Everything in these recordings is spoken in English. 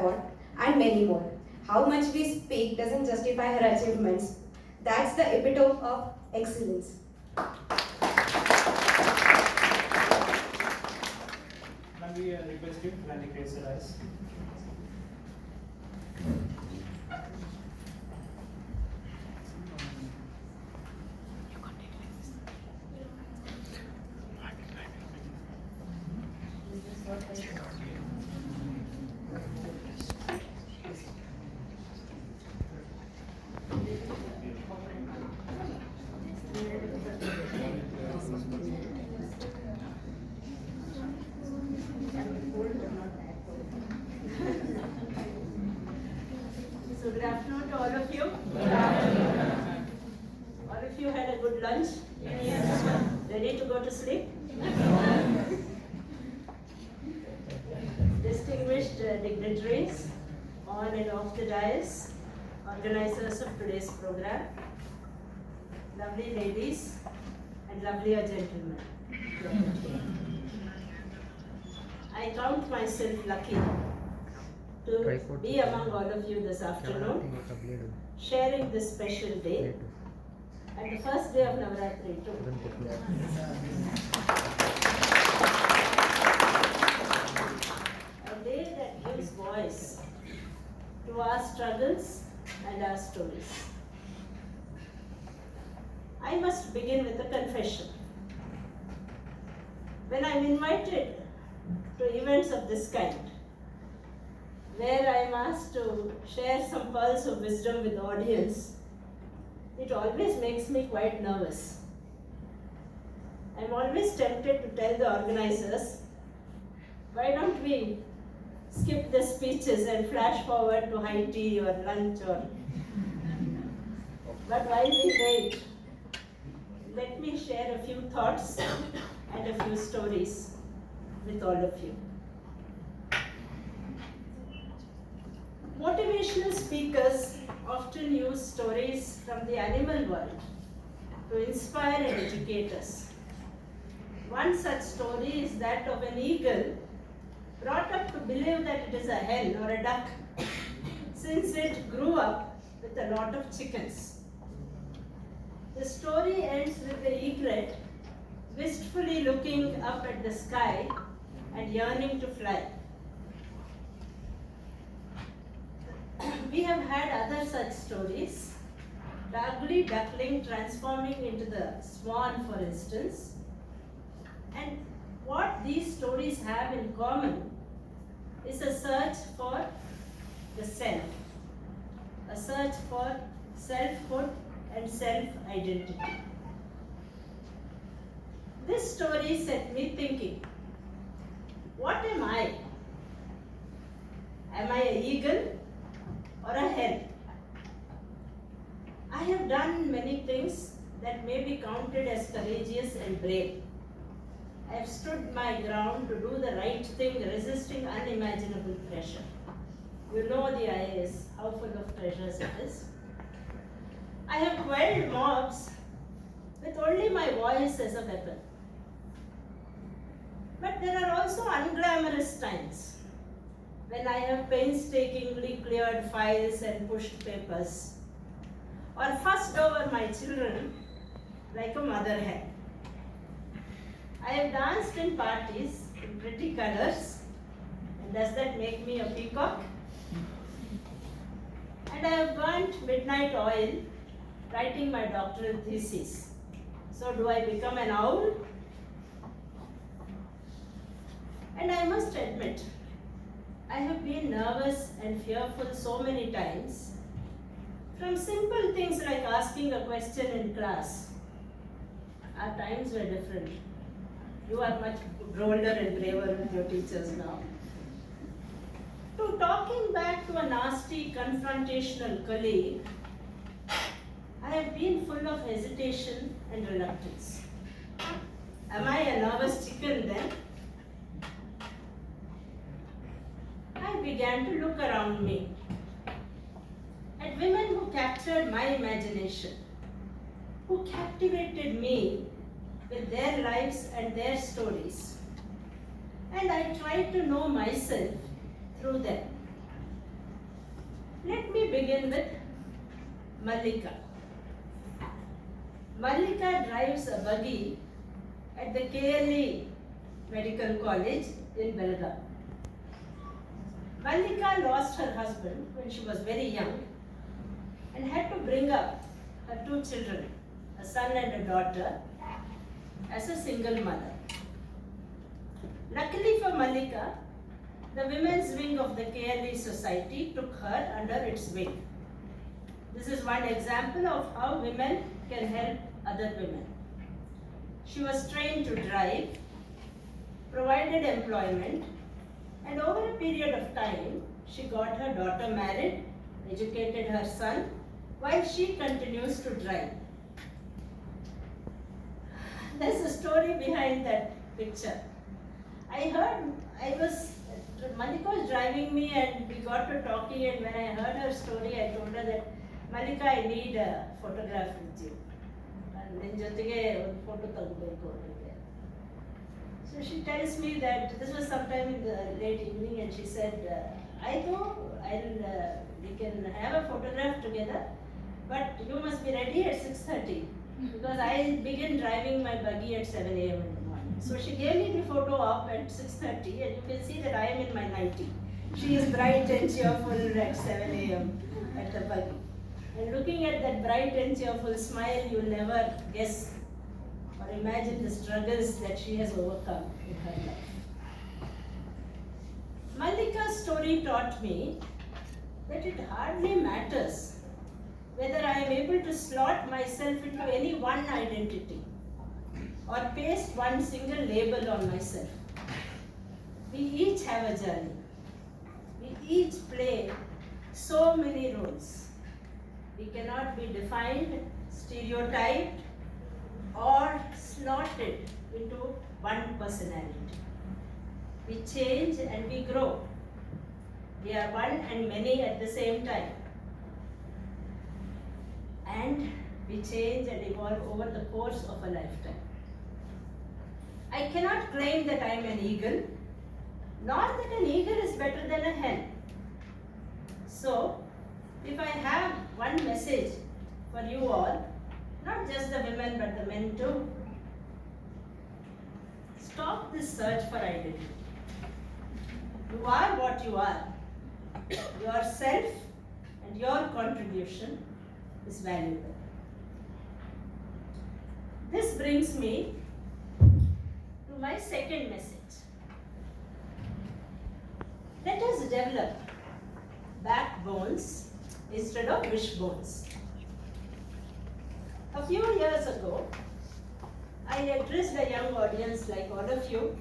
award, and many more. How much we speak doesn't justify her achievements. That's the epitome of excellence. Now we request you to kindly raise your eyes. So good afternoon to all of you. All of you had a good lunch? Yes. Ready to go to sleep? Distinguished dignitaries on and off the dais, organizers of today's program, lovely ladies and lovelier gentlemen. I count myself lucky to be among all of you this afternoon, sharing this special day and the first day of Navaratri too. A day that gives voice to our struggles and our stories. I must begin with a confession. When I'm invited to events of this kind, where I am asked to share some pearls of wisdom with the audience, it always makes me quite nervous. I'm always tempted to tell the organizers, why don't we skip the speeches and flash forward to high tea or lunch But while we wait, let me share a few thoughts and a few stories with all of you. Motivational speakers often use stories from the animal world to inspire and educate us. One such story is that of an eagle brought up to believe that it is a hen or a duck, since it grew up with a lot of chickens. The story ends with the eaglet wistfully looking up at the sky and yearning to fly. We have had other such stories, the ugly duckling transforming into the swan, for instance. And what these stories have in common is a search for the self, a search for selfhood and self-identity. This story set me thinking, what am I? Am I an eagle or a hen? I have done many things that may be counted as courageous and brave. I have stood my ground to do the right thing, resisting unimaginable pressure. You know the IAS, how full of treasures it is. I have quelled mobs with only my voice as a weapon. But there are also unglamorous times when I have painstakingly cleared files and pushed papers, or fussed over my children like a mother hen. I have danced in parties in pretty colors, and does that make me a peacock? And I have burnt midnight oil writing my doctoral thesis. So do I become an owl? And I must admit, I have been nervous and fearful so many times, from simple things like asking a question in class. Our times were different. You are much bolder and braver with your teachers now. To talking back to a nasty, confrontational colleague, I have been full of hesitation and reluctance. Am I a nervous chicken then? I began to look around me at women who captured my imagination, who captivated me with their lives and their stories. And I tried to know myself through them. Let me begin with Mallika. Mallika drives a buggy at the KLE Medical College in Belgaum. Mallika lost her husband when she was very young and had to bring up her two children, a son and a daughter, as a single mother. Luckily for Mallika, the women's wing of the KLE Society took her under its wing. This is one example of how women can help other women. She was trained to drive, provided employment, and over a period of time, she got her daughter married, educated her son, while she continues to drive. There's a story behind that picture. Mallika was driving me and we got to talking, and when I heard her story, I told her that, Mallika, I need a photograph with you. So she tells me that this was sometime in the late evening, and she said, we can have a photograph together, but you must be ready at 6:30 because I begin driving my buggy at 7 a.m. in the morning. So she gave me the photo up at 6:30, and you can see that I am in my 90. She is bright and cheerful at 7 a.m. at the buggy. And looking at that bright and cheerful smile, you'll never guess or imagine the struggles that she has overcome in her life. Mallika's story taught me that it hardly matters whether I am able to slot myself into any one identity or paste one single label on myself. We each have a journey. We each play so many roles. We cannot be defined, stereotyped, or slotted into one personality. We change and we grow. We are one and many at the same time. And we change and evolve over the course of a lifetime. I cannot claim that I am an eagle, nor that an eagle is better than a hen. So, if I have one message for you all, not just the women but the men too, stop this search for identity. You are what you are. Yourself and your contribution is valuable. This brings me to my second message. Let us develop backbones instead of wishbones. A few years ago, I addressed a young audience like all of you,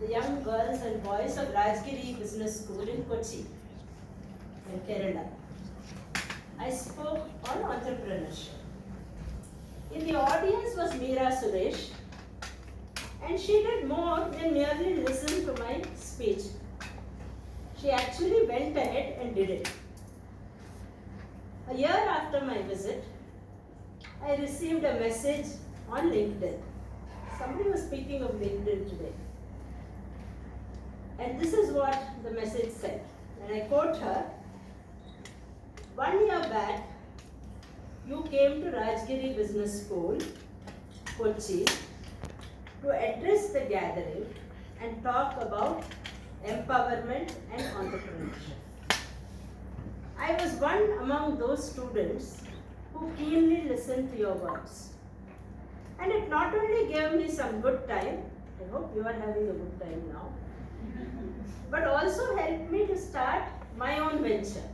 the young girls and boys of Rajgiri Business School in Kochi, in Kerala. I spoke on entrepreneurship. In the audience was Meera Suresh, and she did more than merely listen to my speech. She actually went ahead and did it. A year after my visit, I received a message on LinkedIn. Somebody was speaking of LinkedIn today. And this is what the message said. And I quote her, "1 year back, you came to Rajgiri Business School, Kochi, to address the gathering and talk about empowerment and entrepreneurship. I was one among those students who keenly listened to your words. And it not only gave me some good time, I hope you are having a good time now, but also helped me to start my own venture.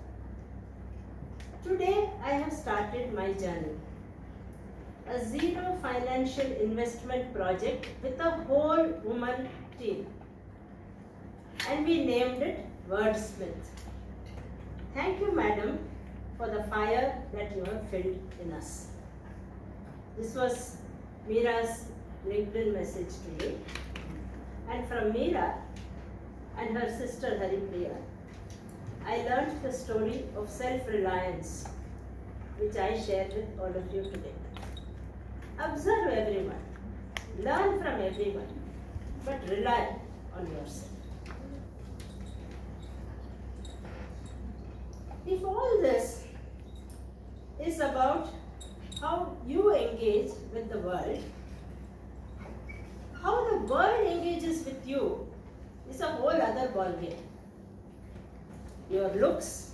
Today, I have started my journey. A zero financial investment project with a whole woman team. And we named it Wordsmith. Thank you, madam, for the fire that you have filled in us." This was Meera's LinkedIn message to me. And from Meera and her sister Haripriya, I learned the story of self-reliance, which I shared with all of you today. Observe everyone, learn from everyone, but rely on yourself. If if all this is about how you engage with the world, how the world engages with you is a whole other ballgame. Your looks,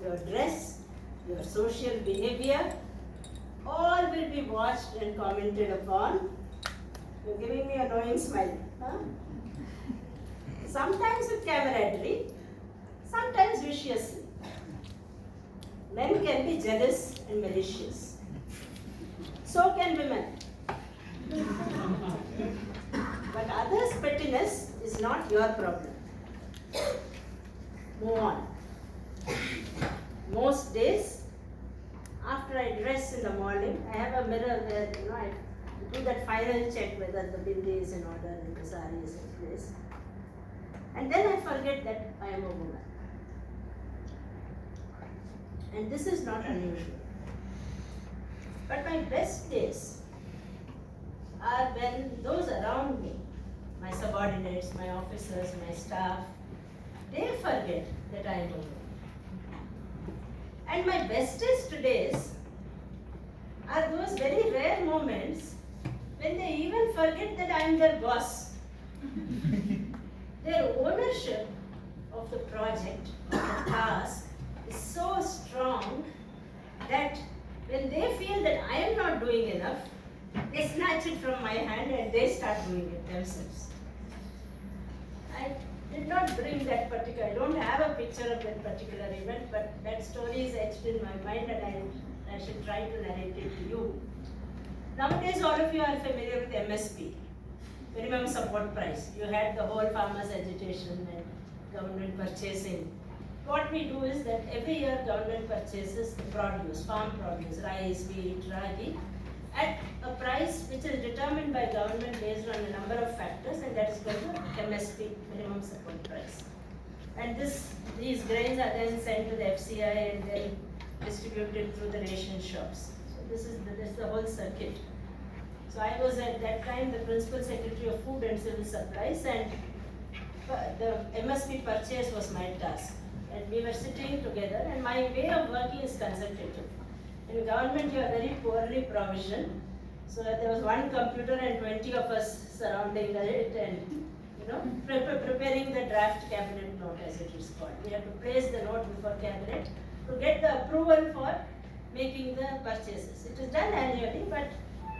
your dress, your social behavior, all will be watched and commented upon. You're giving me a knowing smile. Huh? Sometimes with camaraderie, sometimes viciously. Men can be jealous and malicious. So can women. But others' pettiness is not your problem. Move on. Most days, after I dress in the morning, I have a mirror where I do that final check whether the bindi is in order and the sari is in place. And then I forget that I am a woman. And this is not unusual. But my best days are when those around me, my subordinates, my officers, my staff, they forget that I am a woman. And my bestest days are those very rare moments when they even forget that I am their boss. Their ownership of the project, of the task, is so strong that when they feel that I am not doing enough, they snatch it from my hand and they start doing it themselves. I did not bring that particular, I don't have a picture of that particular event, but that story is etched in my mind and I should try to narrate it to you. Nowadays, all of you are familiar with MSP, minimum support price. You had the whole farmers agitation and government purchasing. What we do is that every year government purchases the produce, farm produce, rice, wheat, ragi, at a price which is determined by government based on a number of factors, and that is called the MSP, minimum support price. And these grains are then sent to the FCI and then distributed through the ration shops. So this is the whole circuit. So I was at that time the Principal Secretary of Food and Civil Supplies, and the MSP purchase was my task. And we were sitting together, and my way of working is consultative. In government, you are very poorly provisioned. So there was one computer and 20 of us surrounding it and preparing the draft cabinet note, as it is called. We have to place the note before cabinet to get the approval for making the purchases. It is done annually, but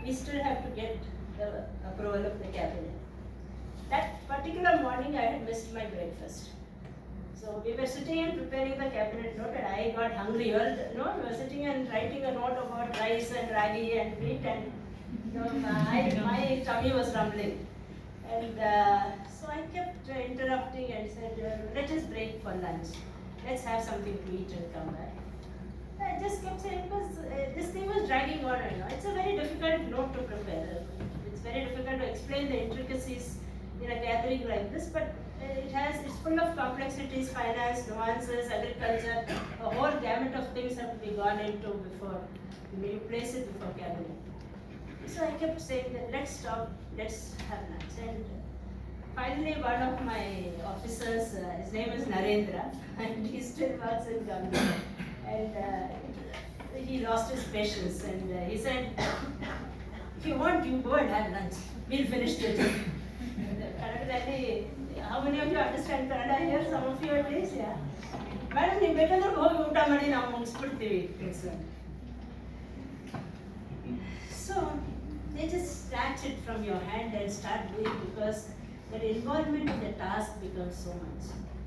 we still have to get the approval of the cabinet. That particular morning, I had missed my breakfast. So we were sitting and preparing the cabinet note, and I got hungry. We were sitting and writing a note about rice and ragi and wheat, and my tummy was rumbling. And so I kept interrupting and said, let us break for lunch. Let's have something to eat and come back. I just kept saying, because this thing was dragging on. It's a very difficult note to prepare. It's very difficult to explain the intricacies in a gathering like this, but it's full of complexities, finance, nuances, agriculture, a whole gamut of things have to be gone into before you place it before cabinet. So I kept saying that let's stop, let's have lunch. And finally one of my officers, his name is Narendra, and he still works in government. And he lost his patience and he said, if you want, you go and have lunch. We'll finish the job. How many of you understand Kannada here? Some of you at least, yeah. Madam, you better not go uta madi now mugisbiಡ್ತೀವಿ. So they just snatch it from your hand and start doing, because that involvement in the task becomes so much.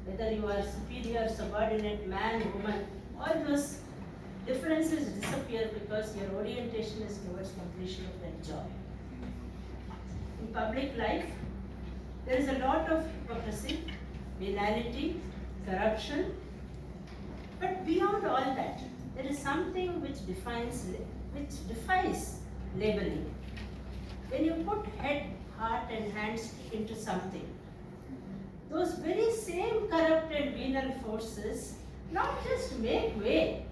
Whether you are superior, subordinate, man, woman, all those differences disappear because your orientation is towards completion of that job. In public life, there is a lot of hypocrisy, venality, corruption, but beyond all that, there is something which defies labeling. When you put head, heart and hands into something, those very same corrupt and venal forces not just make way,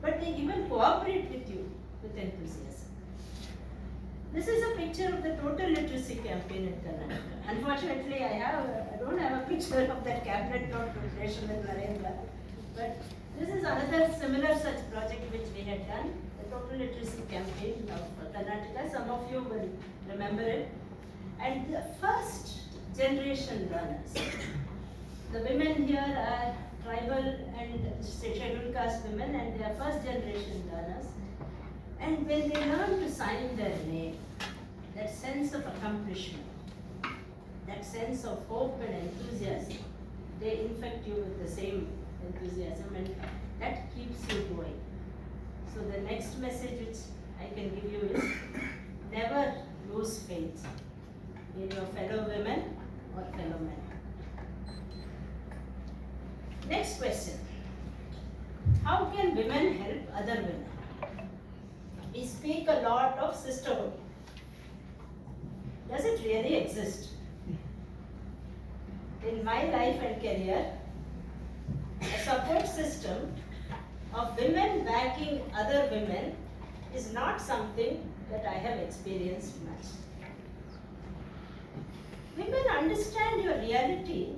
but they even cooperate with you with enthusiasm. This is a picture of the total literacy campaign in Karnataka. Unfortunately, I don't have a picture of that cabinet note preparation with Narendra, but this is another another similar such project which we had done, the Total Literacy Campaign of Karnataka. Some of you will remember it. And the first generation learners, the women here are tribal and scheduled caste women, and they are first generation learners. And when they learn to sign their name, that sense of accomplishment, that sense of hope and enthusiasm, they infect you with the same enthusiasm, and that keeps you going. So the next message which I can give you is, never lose faith in your fellow women or fellow men. Next question. How can women help other women? We speak a lot of sisterhood. Does it really exist? In my life and career, a support system of women backing other women is not something that I have experienced much. Women understand your reality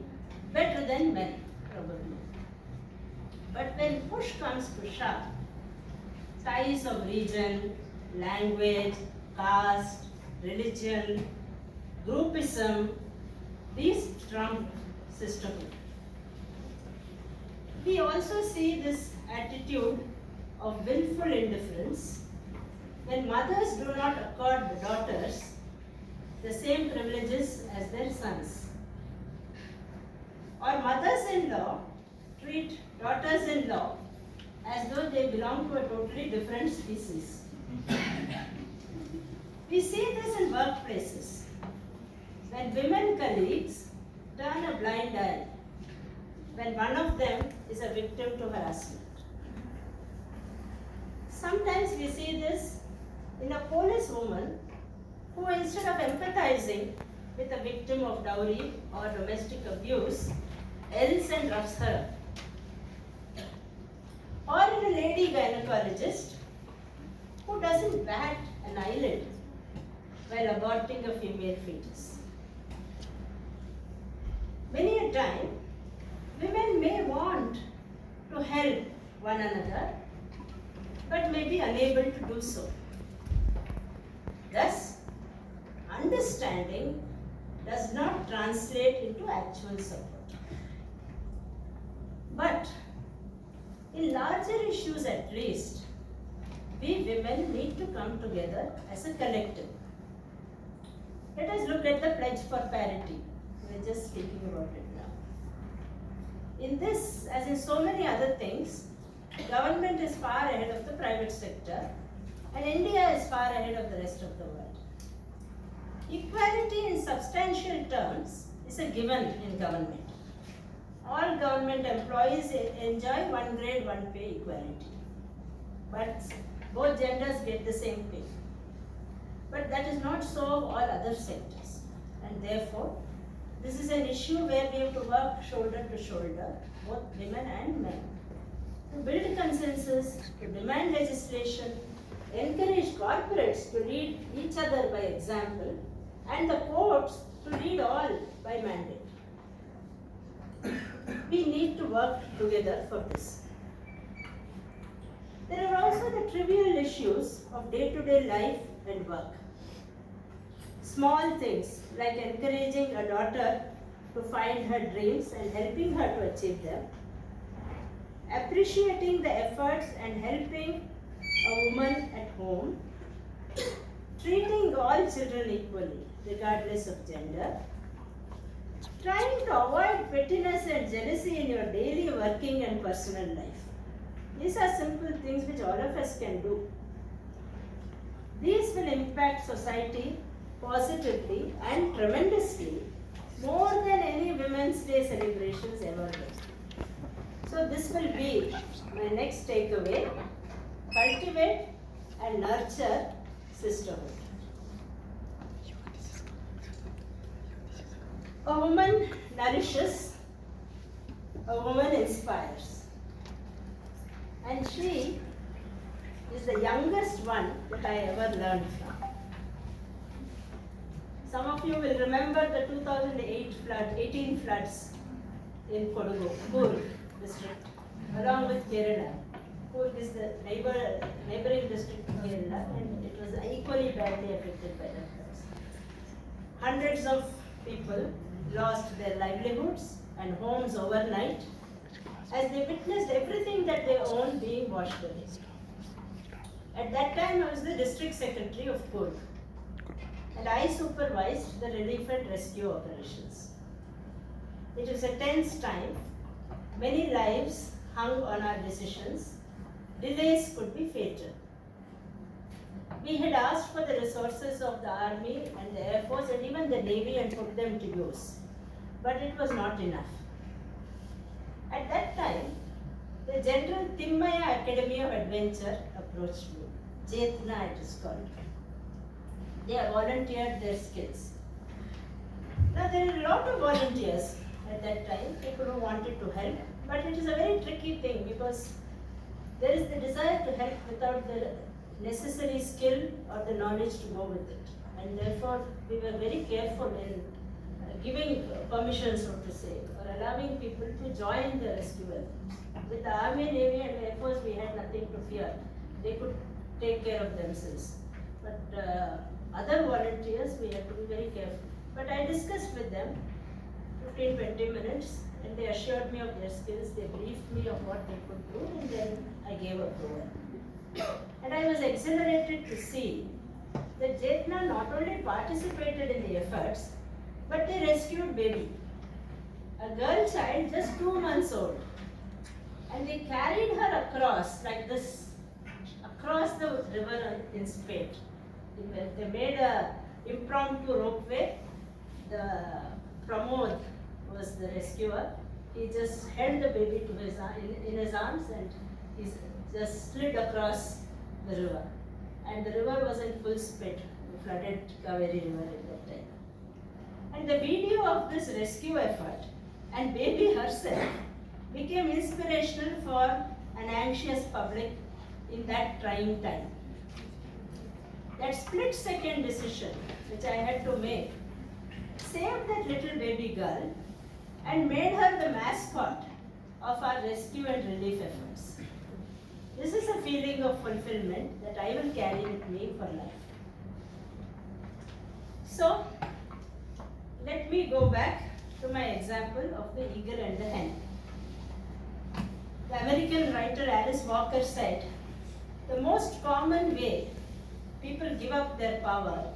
better than men, probably. But when push comes to shove, ties of region, language, caste, religion, groupism, these trump sisterhood. We also see this attitude of willful indifference when mothers do not accord the daughters the same privileges as their sons. Or mothers-in-law treat daughters-in-law as though they belong to a totally different species. We see this in workplaces, when women colleagues turn a blind eye when one of them is a victim to harassment. Sometimes we see this in a police woman who, instead of empathizing with a victim of dowry or domestic abuse, else and roughs her. Or in a lady gynecologist who doesn't bat an eyelid while aborting a female fetus. Many a time, women may want to help one another, but may be unable to do so. Thus, understanding does not translate into actual support. But in larger issues at least, we women need to come together as a collective. Let us look at the Pledge for Parity. We are just speaking about it now. In this, as in so many other things, government is far ahead of the private sector, and India is far ahead of the rest of the world. Equality in substantial terms is a given in government. All government employees enjoy one grade, one pay equality. But both genders get the same pay. But that is not so of all other sectors. And therefore, this is an issue where we have to work shoulder to shoulder, both women and men, to build consensus, to demand legislation, encourage corporates to lead each other by example, and the courts to lead all by mandate. We need to work together for this. There are also the trivial issues of day-to-day life and work. Small things like encouraging a daughter to find her dreams and helping her to achieve them, appreciating the efforts and helping a woman at home, treating all children equally regardless of gender, trying to avoid pettiness and jealousy in your daily working and personal life. These are simple things which all of us can do. These will impact society positively and tremendously, more than any Women's Day celebrations ever will. So this will be my next takeaway: cultivate and nurture sisterhood. A woman nourishes, a woman inspires. And she is the youngest one that I ever learned from. Some of you will remember the 2018 floods in Kodagu, Kurg district, along with Kerala. Coorg is the neighboring district to Kerala, and it was equally badly affected by the floods. Hundreds of people lost their livelihoods and homes overnight as they witnessed everything that they owned being washed away. At that time, I was the district secretary of Coorg, and I supervised the relief and rescue operations. It was a tense time. Many lives hung on our decisions. Delays could be fatal. We had asked for the resources of the Army and the Air Force and even the Navy and put them to use, but it was not enough. At that time, the General Timmaya Academy of Adventure approached me. Jetna it is called. They have volunteered their skills. Now there are a lot of volunteers at that time, people who wanted to help, but it is a very tricky thing because there is the desire to help without the necessary skill or the knowledge to go with it. And therefore, we were very careful in giving permission, so to say, or allowing people to join the rescue efforts. With the Army, Navy and Air Force, we had nothing to fear. They could take care of themselves. But other volunteers, we had to be very careful. But I discussed with them 15-20 minutes, and they assured me of their skills. They briefed me of what they could do, and then I gave approval. And I was exhilarated to see that Jetna not only participated in the efforts, but they rescued baby, a girl child just 2 months old. And they carried her across like this, across the river in Spate. They made a impromptu ropeway. The Pramod was the rescuer. He just held the baby to in his arms, and he just slid across the river. And the river was in full spit, the flooded Kaveri river at that time. And the video of this rescue effort and baby herself became inspirational for an anxious public in that trying time. That split-second decision which I had to make saved that little baby girl and made her the mascot of our rescue and relief efforts. This is a feeling of fulfillment that I will carry with me for life. So, let me go back to my example of the eagle and the hen. The American writer Alice Walker said, the most common way people give up their power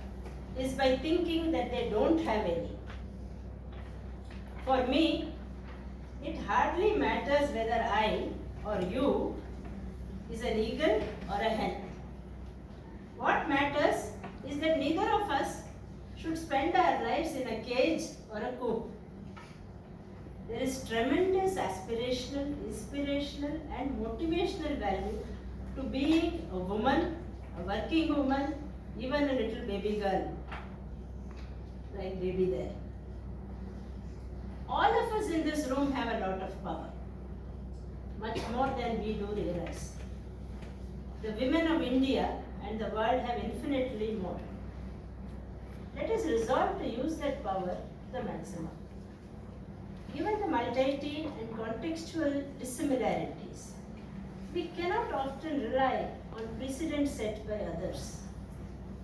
is by thinking that they don't have any. For me, it hardly matters whether I or you is an eagle or a hen. What matters is that neither of us should spend our lives in a cage or a coop. There is tremendous aspirational, inspirational and motivational value to being a woman, a working woman, even a little baby girl, like baby there. All of us in this room have a lot of power, much more than we do realize. The women of India and the world have infinitely more. Let us resolve to use that power to the maximum. Given the multitude and contextual dissimilarities, we cannot often rely on precedents set by others.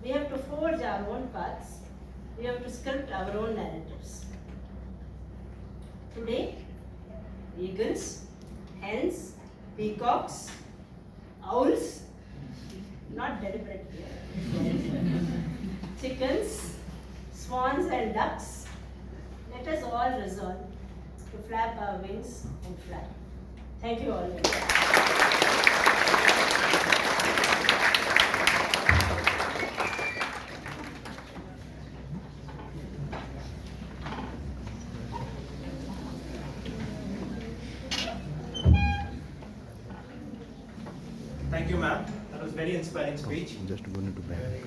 We have to forge our own paths. We have to sculpt our own narratives. Today, eagles, hens, peacocks, owls, not deliberately, chickens, swans and ducks, let us all resolve to flap our wings and fly. Thank you all. Thank you, ma'am. That was very inspiring speech. Just going to bed.